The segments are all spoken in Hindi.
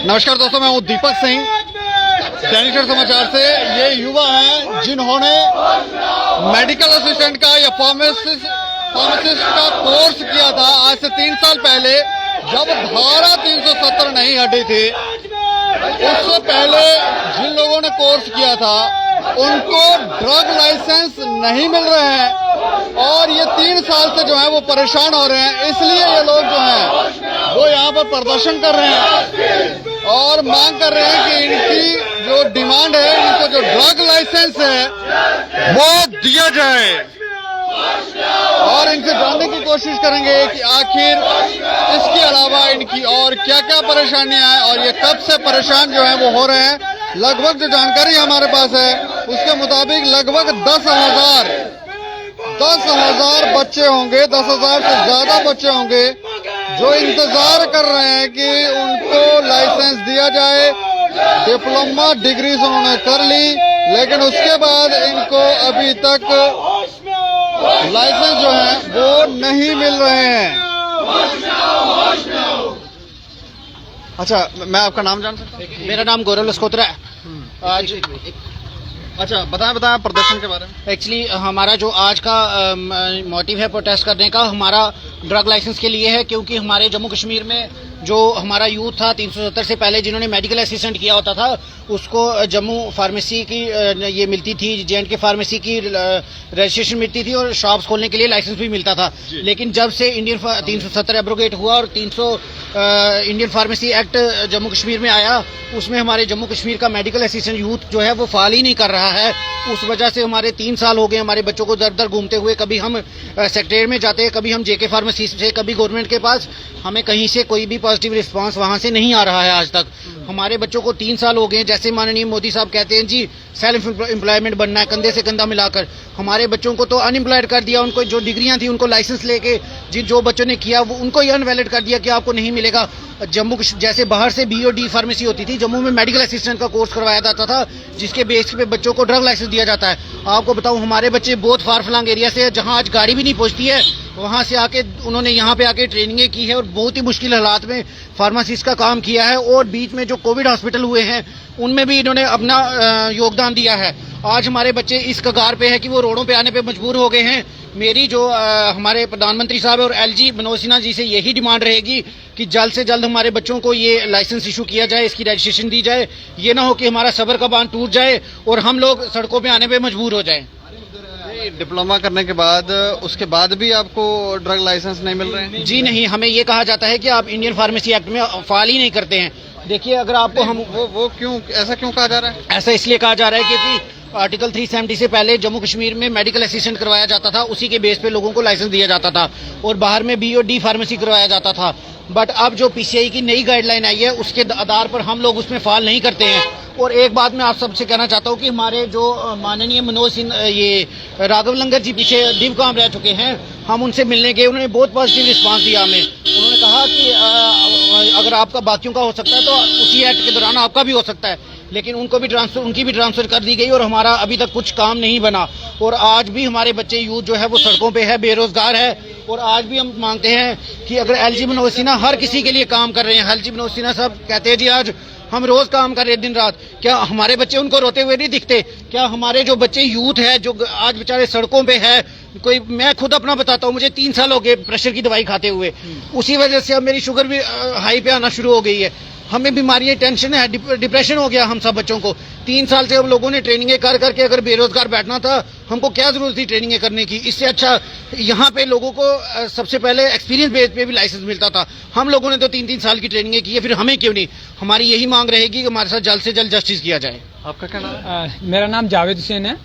नमस्कार दोस्तों, मैं हूं दीपक सिंह, दैनिक समाचार से। ये युवा हैं जिन्होंने मेडिकल असिस्टेंट का या फार्मासिस्ट का कोर्स किया था आज से 3 साल पहले, जब धारा 370 नहीं हटी थी। उससे पहले जिन लोगों ने कोर्स किया था उनको ड्रग लाइसेंस नहीं मिल रहे हैं और ये 3 साल से जो है वो परेशान हो रहे हैं। इसलिए ये लोग जो हैं वो यहाँ पर प्रदर्शन कर रहे हैं और मांग कर रहे हैं कि इनकी जो डिमांड है, इनको जो ड्रग लाइसेंस है वो दिया जाए। और इनसे जानने की कोशिश करेंगे कि आखिर इसके अलावा इनकी और क्या क्या परेशानियां हैं और ये कब से परेशान जो है वो हो रहे हैं। लगभग जो जानकारी हमारे पास है उसके मुताबिक लगभग 10,000 बच्चे होंगे, 10,000 से ज्यादा बच्चे होंगे जो इंतजार कर रहे हैं कि उनको लाइसेंस दिया जाए। डिप्लोमा डिग्री उन्होंने कर ली, लेकिन उसके बाद इनको अभी तक लाइसेंस जो है वो नहीं मिल रहे हैं। अच्छा, मैं आपका नाम जान सकता हूँ? मेरा नाम गौरव लस्कोत्रा है। आज अच्छा, बताएं प्रदर्शन के बारे में। एक्चुअली हमारा जो आज का मोटिव है प्रोटेस्ट करने का, हमारा ड्रग लाइसेंस के लिए है, क्योंकि हमारे जम्मू कश्मीर में जो हमारा यूथ था 370 से पहले जिन्होंने मेडिकल असिस्टेंट किया होता था, उसको जम्मू फार्मेसी की ये मिलती थी, J&K फार्मेसी की रजिस्ट्रेशन मिलती थी और शॉप्स खोलने के लिए लाइसेंस भी मिलता था। लेकिन जब से इंडियन 370 एब्रोगेट हुआ और 300 Indian pharmacy act Jammu Kashmir में आया, उसमें हमारे जम्मू कश्मीर का मेडिकल असिस्टेंट यूथ जो है वो फाल ही नहीं कर रहा है। उस वजह से हमारे 3 साल हो गए हमारे बच्चों को दर दर घूमते हुए। कभी हम सेक्रेटरीट में जाते हैं, कभी हम JK फार्मेसी से, कभी गवर्नमेंट के पास। हमें कहीं से कोई भी पॉजिटिव रिस्पांस वहां से नहीं आ रहा है आज तक। हमारे बच्चों को 3 साल हो गए, जैसे माननीय मोदी साहब कहते हैं जी सेल्फ एम्प्लॉयमेंट बनना है, कंधे से कंधा मिलाकर। हमारे बच्चों को तो अनएम्प्लॉयड कर दिया। उनको जो डिग्रियां थी उनको लाइसेंस लेके जो बच्चों ने किया वो उनको ही अनवैलिड कर दिया कि आपको नहीं मिलेगा। जम्मू जैसे बाहर से BOD फार्मेसी होती थी, जम्मू में मेडिकल असिस्टेंट का कोर्स करवाया जाता था, जिसके बेस पे बच्चों को ड्रग लाइसेंस दिया जाता है। आपको बताऊं, हमारे बच्चे बहुत फार फ्लंग एरिया से, जहां आज गाड़ी भी नहीं पहुंचती है, वहां से आके उन्होंने यहाँ पे आके ट्रेनिंग की है और बहुत ही मुश्किल हालात में फार्मासिस्ट का काम किया है। और बीच में जो कोविड हॉस्पिटल हुए हैं उनमें भी इन्होंने अपना योगदान दिया है। आज हमारे बच्चे इस कगार पे है कि वो रोडों पे आने पे मजबूर हो गए हैं। मेरी जो हमारे प्रधानमंत्री साहब और LG मनोज सिन्हा जी से यही डिमांड रहेगी कि जल्द से जल्द हमारे बच्चों को ये लाइसेंस इशू किया जाए, इसकी रजिस्ट्रेशन दी जाए। ये ना हो कि हमारा सब्र का बांध टूट जाए और हम लोग सड़कों पे आने पे मजबूर हो जाएं। डिप्लोमा करने के बाद उसके बाद भी आपको ड्रग लाइसेंस नहीं मिल रहे हैं? जी नहीं, हमें ये कहा जाता है कि आप इंडियन फार्मेसी एक्ट में फाल ही नहीं करते हैं। देखिए, अगर आपको हम वो क्यों ऐसा क्यों कहा जा रहा है? ऐसा इसलिए कहा जा रहा है क्योंकि आर्टिकल 370 से पहले जम्मू कश्मीर में मेडिकल असिस्टेंट करवाया जाता था, उसी के बेस पे लोगों को लाइसेंस दिया जाता था और बाहर में BOD फार्मेसी करवाया जाता था। बट अब जो PCI की नई गाइडलाइन आई है उसके आधार पर हम लोग उसमें फाल नहीं करते हैं। और एक बात मैं आप सबसे कहना चाहता हूँ कि हमारे जो माननीय मनोज सिन्हा, ये राघव लंगर जी पीछे डिवकाम रह चुके हैं, हम उनसे मिलने गए, उन्होंने बहुत पॉजिटिव रिस्पांस दिया हमें। उन्होंने कहा कि अगर आपका बाकियों का हो सकता है तो उसी एक्ट के दौरान आपका भी हो सकता है, लेकिन उनकी भी ट्रांसफर कर दी गई और हमारा अभी तक कुछ काम नहीं बना। और आज भी हमारे बच्चे यूथ जो है वो सड़कों पे है, बेरोजगार है। और आज भी हम मांगते हैं कि अगर LG मनोज सिन्हा हर किसी के लिए काम कर रहे हैं, LG मनोज सिन्हा साहब कहते हैं जी आज हम रोज काम कर रहे हैं दिन रात, क्या हमारे बच्चे उनको रोते हुए नहीं दिखते? क्या हमारे जो बच्चे यूथ है जो आज बेचारे सड़कों पे है, कोई, मैं खुद अपना बताता हूँ, मुझे 3 साल हो गए प्रेशर की दवाई खाते हुए, उसी वजह से अब मेरी शुगर भी हाई पे आना शुरू हो गई है। हमें बीमारियां, टेंशन है, डिप्रेशन हो गया हम सब बच्चों को। 3 साल से हम लोगों ने ट्रेनिंगें कर करके अगर बेरोजगार बैठना था, हमको क्या जरूरत थी ट्रेनिंगें करने की? इससे अच्छा यहाँ पे लोगों को सबसे पहले एक्सपीरियंस बेस पे भी लाइसेंस मिलता था। हम लोगों ने तो 3-3 साल की ट्रेनिंगें की है, फिर हमें क्यों नहीं? हमारी यही मांग रहेगी कि हमारे साथ जल्द से जल्द जस्टिस किया जाए। आपका क्या नाम है? मेरा नाम जावेद हुसैन है।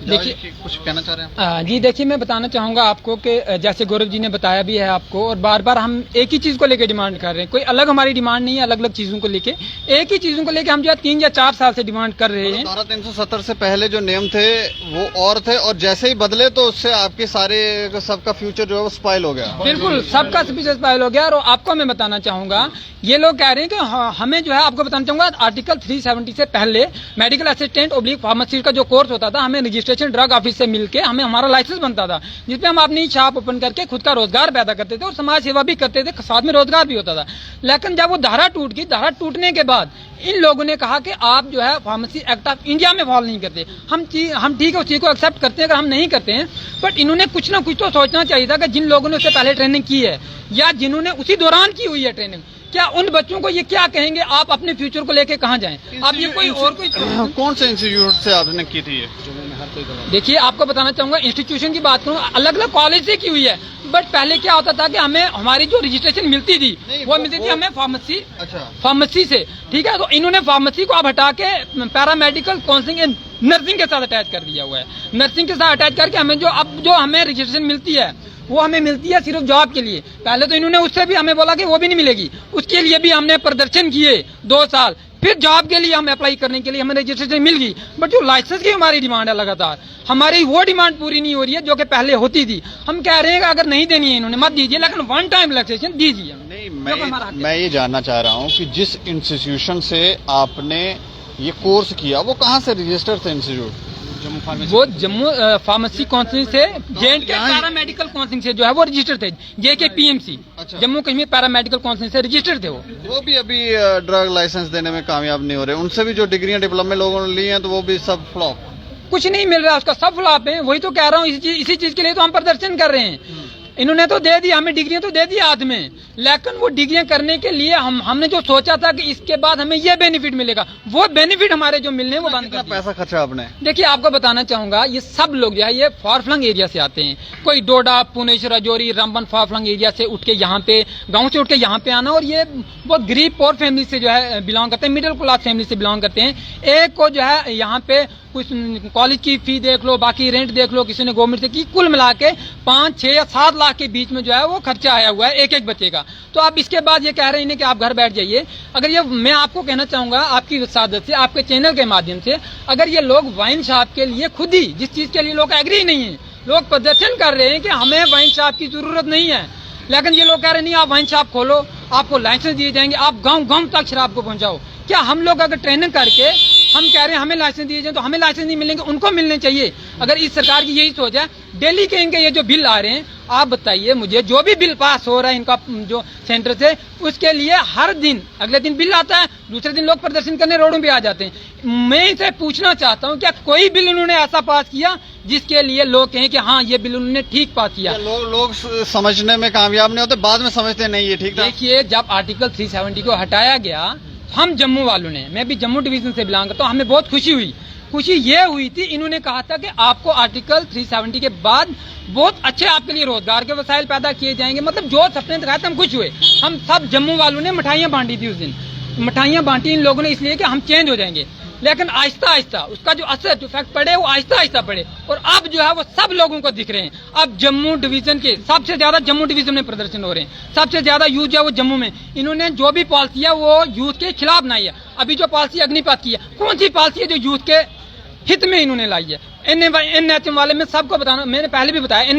देखिए, कुछ कहना चाह रहे हैं? जी देखिए, मैं बताना चाहूंगा आपको कि जैसे गौरव जी ने बताया भी है आपको, और बार बार हम एक ही चीज को लेकर डिमांड कर रहे हैं। कोई अलग हमारी डिमांड नहीं है, अलग अलग चीजों को लेके, एक ही चीजों को लेके हम जो 3 या 4 साल से डिमांड कर रहे हैं। धारा 370 से पहले जो नियम थे वो और थे, और जैसे ही बदले तो उससे आपके सारे सबका फ्यूचर जो है वो स्पॉइल हो गया। बिल्कुल, सबका फ्यूचर स्पॉइल हो गया। और आपको मैं बताना चाहूंगा, ये लोग कह रहे हैं कि हमें जो है, आपको बताना चाहूंगा, आर्टिकल 370 से पहले मेडिकल असिस्टेंट / फार्मासिस्ट का जो कोर्स होता था, हमें रजिस्ट्रेशन रजिस्ट्रेशन ड्रग ऑफिस से मिलके हमें हमारा लाइसेंस बनता था, जिसमें हम अपनी शॉप ओपन करके खुद का रोजगार पैदा करते थे और समाज सेवा भी करते थे, साथ में रोजगार भी होता था। लेकिन जब वो धारा टूट गई, धारा टूटने के बाद इन लोगों ने कहा कि आप जो है फार्मेसी एक्ट ऑफ इंडिया में फॉलो नहीं करते। हम ठीक है उस चीज को एक्सेप्ट करते हैं अगर हम नहीं करते हैं, बट इन्होंने कुछ ना कुछ तो सोचना चाहिए था कि जिन लोगों ने उससे पहले ट्रेनिंग की है या जिन्होंने उसी दौरान की हुई है ट्रेनिंग, क्या उन बच्चों को ये क्या कहेंगे आप अपने फ्यूचर को लेके कहाँ जाएं? आप ये कोई और कोई कौन से इंस्टीट्यूट से आपने की थी ये? देखिए, आपको बताना चाहूंगा, इंस्टीट्यूशन की बात करूँ, अलग अलग कॉलेज से की हुई है, बट पहले क्या होता था कि हमें हमारी जो रजिस्ट्रेशन मिलती थी वो मिलती थी हमें फार्मेसी से। ठीक है, तो इन्होंने फार्मेसी को अब हटा के पैरामेडिकल काउंसलिंग नर्सिंग के साथ अटैच कर दिया हुआ है। नर्सिंग के साथ अटैच करके हमें जो हमें रजिस्ट्रेशन मिलती है वो हमें मिलती है सिर्फ जॉब के लिए। पहले तो इन्होंने उससे भी हमें बोला कि वो भी नहीं मिलेगी, उसके लिए भी हमने प्रदर्शन किए 2 साल, फिर जॉब के लिए हम अप्लाई करने के लिए हमें रजिस्ट्रेशन मिल गई। बट जो लाइसेंस की हमारी डिमांड है लगातार, हमारी वो डिमांड पूरी नहीं हो रही है जो कि पहले होती थी। हम कह रहे हैं कि अगर नहीं देनी है इन्होंने मत दीजिए, लेकिन 1 टाइम रिलैक्सेशन दीजिए। नहीं, मैं ये जानना चाह रहा हूँ कि जिस इंस्टीट्यूशन से आपने ये कोर्स किया वो कहाँ से रजिस्टर्ड थे इंस्टीट्यूट? वो जम्मू फार्मेसी काउंसिल से, जेएंड के पैरामेडिकल काउंसिल से जो है वो रजिस्टर्ड थे, जेके पीएमसी। अच्छा। जम्मू कश्मीर पैरामेडिकल काउंसिल से रजिस्टर्ड थे वो भी अभी ड्रग लाइसेंस देने में कामयाब नहीं हो रहे। उनसे भी जो डिग्रियां डिप्लोमे लोगों ने ली हैं तो वो भी सब फ्लॉप, कुछ नहीं मिल रहा, उसका सब फ्लॉप है। वही तो कह रहा हूँ, इसी चीज के लिए तो हम प्रदर्शन कर रहे हैं। इन्होंने तो दे दी, हमें डिग्रियां तो दे दी हाथ में, लेकिन वो डिग्रियां करने के लिए हमने जो सोचा था कि इसके बाद हमें ये बेनिफिट मिलेगा, वो बेनिफिट हमारे जो मिलने वो बंद कर दिया। पैसा खर्चा आपने? देखिए, आपको बताना चाहूंगा, ये सब लोग जो है ये फारफ्लंग एरिया से आते हैं। कोई डोडा, पुनेश, राजौरी, रामबन, फारफ्लंग एरिया से उठ के यहाँ पे, गाँव से उठ के यहाँ पे आना, और ये बहुत गरीब पोर फैमिली से जो है बिलोंग करते हैं, मिडिल क्लास फैमिली से बिलोंग करते हैं। एक को जो है यहाँ पे कुछ कॉलेज की फी देख लो, बाकी रेंट देख लो, किसी ने गवर्नमेंट से की, कुल मिला के 5, 6 या 7 लाख के बीच में जो है वो खर्चा आया हुआ है एक बच्चे का। तो आप इसके बाद ये कह रहे हैं कि आप घर बैठ जाइए। अगर ये, मैं आपको कहना चाहूंगा आपकी सादत से, आपके चैनल के माध्यम से, अगर ये लोग वाइन शॉप के लिए खुद ही, जिस चीज के लिए लोग एग्री नहीं है, लोग प्रदर्शन कर रहे हैं कि हमें वाइन शॉप की जरूरत नहीं है, लेकिन ये लोग कह रहे नहीं आप वाइन शॉप खोलो, आपको लाइसेंस दिए जाएंगे, आप गाँव तक शराब को पहुंचाओ। क्या हम लोग अगर ट्रेनिंग करके हम कह रहे हैं हमें लाइसेंस दिए जाए, तो हमें लाइसेंस नहीं मिलेंगे, उनको मिलने चाहिए। अगर इस सरकार की यही सोच है, दिल्ली के इनके ये जो बिल आ रहे हैं, आप बताइए मुझे, जो भी बिल पास हो रहा है इनका जो सेंटर से, उसके लिए हर दिन अगले दिन बिल आता है, दूसरे दिन लोग प्रदर्शन करने रोडों पे आ जाते हैं। मैं इनसे पूछना चाहता हूँ, क्या कोई बिल उन्होंने ऐसा पास किया जिसके लिए लोग कहें कि हाँ ये बिल उन्होंने ठीक पास किया? लोग समझने में कामयाब नहीं होते, बाद में समझते नहीं ये ठीक था। देखिए, जब आर्टिकल 370 को हटाया गया, हम जम्मू वालों ने, मैं भी जम्मू डिवीजन से बिलोंग करता हूँ, हमें बहुत खुशी हुई। खुशी ये हुई थी, इन्होंने कहा था कि आपको आर्टिकल 370 के बाद बहुत अच्छे आपके लिए रोजगार के वसाइल पैदा किए जाएंगे। मतलब जो सपने दिखाए थे, हम खुश हुए। हम सब जम्मू वालों ने मिठाइयाँ बांटी थी उस दिन, मिठाइयाँ बांटी इन लोगों ने इसलिए कि हम चेंज हो जाएंगे। लेकिन आहिस्ता आहिस्ता उसका जो असर, जो इफेक्ट पड़े, वो आहिस्ता आहिस्ता पड़े, और अब जो है वो सब लोगों को दिख रहे हैं। अब जम्मू डिवीजन के सबसे ज्यादा जम्मू डिवीजन में प्रदर्शन हो रहे हैं, सबसे ज्यादा यूथ जो है वो जम्मू में। इन्होंने जो भी पॉलिसी है वो यूथ के खिलाफ नहीं है। अभी जो पॉलिसी अग्निपथ की है, कौन सी पॉलिसी है जो यूथ के हित में इन्होंने लाई है? NHM वाले में सबको बताना, मैंने पहले भी बताया,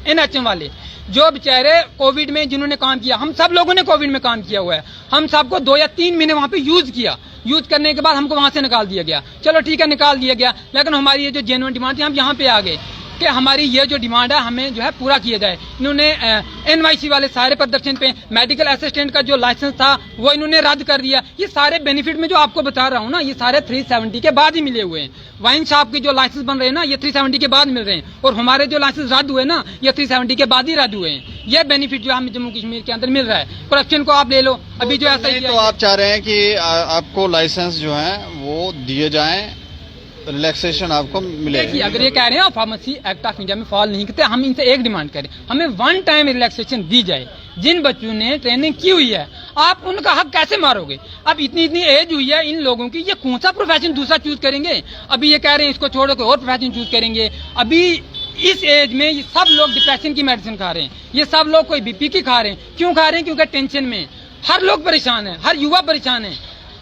NHM वाले जो बेचारे कोविड में जिन्होंने काम किया, हम सब लोगों ने कोविड में काम किया हुआ है, हम सबको 2 या 3 महीने वहाँ पे यूज किया। यूज करने के बाद हमको वहाँ से निकाल दिया गया। चलो ठीक है, निकाल दिया गया, लेकिन हमारी ये जो जेन्युइन डिमांड थी, हम यहाँ पे आ गए कि हमारी ये जो डिमांड है हमें जो है पूरा किया जाए। इन्होंने NYC वाले सारे प्रदर्शन पे, मेडिकल असिस्टेंट का जो लाइसेंस था वो इन्होंने रद्द कर दिया। ये सारे बेनिफिट में जो आपको बता रहा हूँ ना, ये सारे 370 के बाद ही मिले हुए हैं। वाइन शॉप के जो लाइसेंस बन रहे हैं ना, ये 370 के बाद मिल रहे हैं, और हमारे जो लाइसेंस रद्द हुए ना, ये 370 के बाद ही रद्द हुए हैं। ये बेनिफिट जो हमें जम्मू कश्मीर के अंदर मिल रहा है। करप्शन को आप ले लो, अभी जो ऐसा ही तो आप चाह रहे हैं कि आपको लाइसेंस जो है वो दिए जाएं, रिलैक्सेशन आपको मिले। देखिए, अगर ये कह रहे हैं फार्मेसी एक्ट ऑफ इंडिया में फॉलो नहीं करते, हम इनसे एक डिमांड करें, हमें 1 टाइम रिलैक्सेशन दी जाए। जिन बच्चों ने ट्रेनिंग की हुई है, आप उनका हक कैसे मारोगे? अब इतनी एज हुई है इन लोगों की, ये कौन सा प्रोफेशन दूसरा चूज करेंगे? अभी ये कह रहे हैं इसको छोड़ के और प्रोफेशन चूज करेंगे। अभी इस एज में ये सब लोग डिप्रेशन की मेडिसिन खा रहे हैं, ये सब लोग कोई BP की खा रहे हैं। क्यों खा रहे हैं? क्योंकि टेंशन में हर लोग परेशान है, हर युवा परेशान है।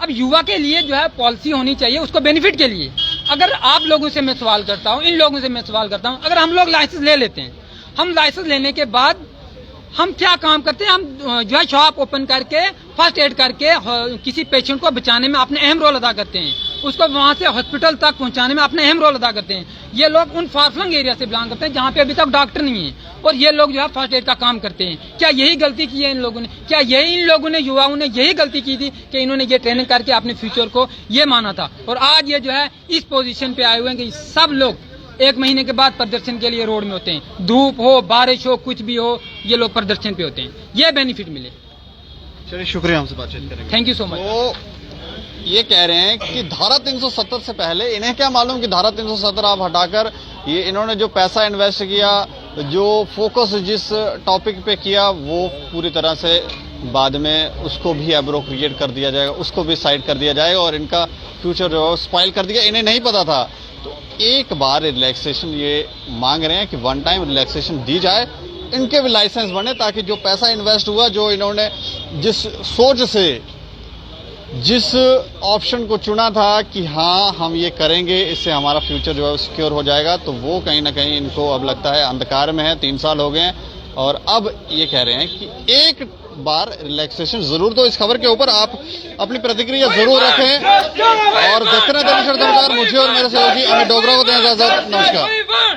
अब युवा के लिए जो है पॉलिसी होनी चाहिए उसको बेनिफिट के लिए। अगर आप लोगों से मैं सवाल करता हूँ, इन लोगों से मैं सवाल करता हूँ, अगर हम लोग लाइसेंस ले लेते हैं, हम लाइसेंस लेने के बाद हम क्या काम करते हैं? हम जो है शॉप ओपन करके, फर्स्ट एड करके किसी पेशेंट को बचाने में अपने अहम रोल अदा करते हैं। उसको वहां से हॉस्पिटल तक पहुंचाने में अपना अहम रोल अदा करते हैं। ये लोग उन फारफलंग एरिया से बिलोंग करते हैं जहाँ पे अभी तक डॉक्टर नहीं है, और ये लोग जो है फर्स्ट एड का काम करते हैं। क्या यही गलती की है इन लोगों ने? क्या यही इन लोगों ने, युवाओं ने यही गलती की थी कि इन्होंने ये ट्रेनिंग करके अपने फ्यूचर को ये माना था, और आज ये जो है इस पोजीशन पे आए हुए हैं कि सब लोग 1 महीने के बाद प्रदर्शन के लिए रोड में होते हैं। धूप हो, बारिश हो, कुछ भी हो, ये लोग प्रदर्शन पे होते हैं। ये बेनिफिट मिले। चलिए, शुक्रिया, हमसे बातचीत करेंगे। Thank you so much. तो ये कह रहे हैं कि धारा 370 से पहले इन्हें क्या मालूम कि धारा 370 आप हटाकर ये इन्होंने जो पैसा इन्वेस्ट किया, जो फोकस जिस टॉपिक पे किया, वो पूरी तरह से बाद में उसको भी एब्रोक्रिएट कर दिया जाएगा, उसको भी साइड कर दिया जाएगा और इनका फ्यूचर जो है स्पॉइल कर दिया। इन्हें नहीं पता था, तो एक बार रिलैक्सेशन ये मांग रहे हैं कि वन टाइम रिलैक्सेशन दी जाए, इनके भी लाइसेंस बने, ताकि जो पैसा इन्वेस्ट हुआ, जो इन्होंने जिस सोच से जिस ऑप्शन को चुना था कि हाँ हम ये करेंगे, इससे हमारा फ्यूचर जो है सिक्योर हो जाएगा, तो वो कहीं ना कहीं इनको अब लगता है अंधकार में है। 3 साल हो गए हैं और अब ये कह रहे हैं कि एक बार रिलैक्सेशन जरूर दो। इस खबर के ऊपर आप अपनी प्रतिक्रिया जरूर रखें और देखते रहें दैनिक समाचार। मुझे और मेरे सहयोगी अमित डोगरा को दें इजाजत। नमस्कार।